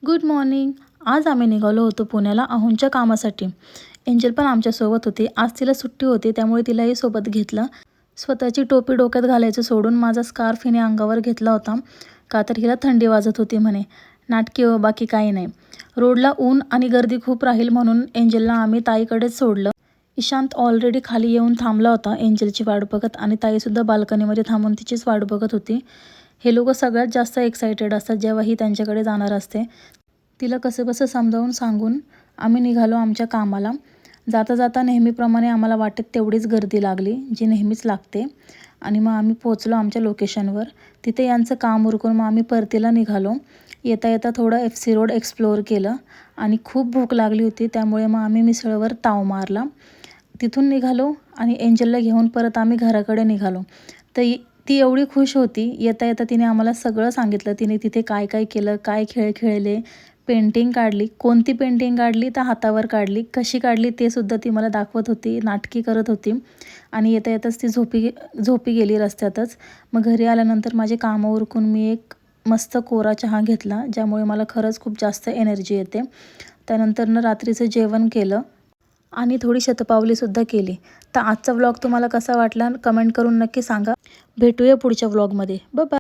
Good morning. आज आम्ही निघालो होतो पुण्याला अहोंच्या कामासाठी. एंजल पण आमच्यासोबत होती. आज तिला सुट्टी होती त्यामुळे तिलाही सोबत घेतलं. स्वतःची टोपी डोक्यात घालायचं सोडून माझा स्कार्फ हिने अंगावर घेतला होता, का तर हिला थंडी वाजत होती म्हणे. नाटकी हो, बाकी काही नाही. रोडला ऊन आणि गर्दी खूप राहील म्हणून एंजलला आम्ही ताईकडेच सोडलं. ईशांत ऑलरेडी खाली येऊन थांबला होता एंजलची वाट बघत आणि ताईसुद्धा बाल्कनीमध्ये थांबून तिचीच वाट बघत होती. हे लोक सगळ्यात जास्त एक्सायटेड असतात जेव्हा ही त्यांच्याकडे जाणार असते. तिला कसंबसं समजावून सांगून आम्ही निघालो आमच्या कामाला. जाता जाता नेहमीप्रमाणे आम्हाला वाटेत तेवढीच गर्दी लागली, जी नेहमीच लागते. आणि मग आम्ही पोचलो आमच्या लोकेशनवर. तिथे यांचं काम उरकून मग आम्ही परतीला निघालो. येता येता थोडं FC रोड एक्सप्लोअर केलं आणि खूप भूक लागली होती त्यामुळे मग आम्ही मिसळवर ताव मारला. तिथून निघालो आणि एंजलला घेऊन परत आम्ही घराकडे निघालो. तर ती एवढी खुश होती. येता येता तिने आम्हाला सगळं सांगितलं. तिने तिथे काय काय केलं, काय खेळ खेळले, पेंटिंग काढली. कोणती पेंटिंग काढली तर हातावर काढली, कशी काढली ते सुद्धा ती मला दाखवत होती, नाटकी करत होती. आणि येता येताच ती झोपी गेली रस्त्यातच. मग घरी आल्यानंतर माझे कामं उरकून मी एक मस्त कोरा चहा घेतला, ज्यामुळे मला खरंच खूप जास्त एनर्जी येते. त्यानंतरनं रात्रीचं जेवण केलं आणि थोडी शतपावलीसुद्धा केली. तर आजचा व्लॉग तुम्हाला कसा वाटला कमेंट करून नक्की सांगा. भेटूया पुढच्या व्लॉगमध्ये. Bye bye.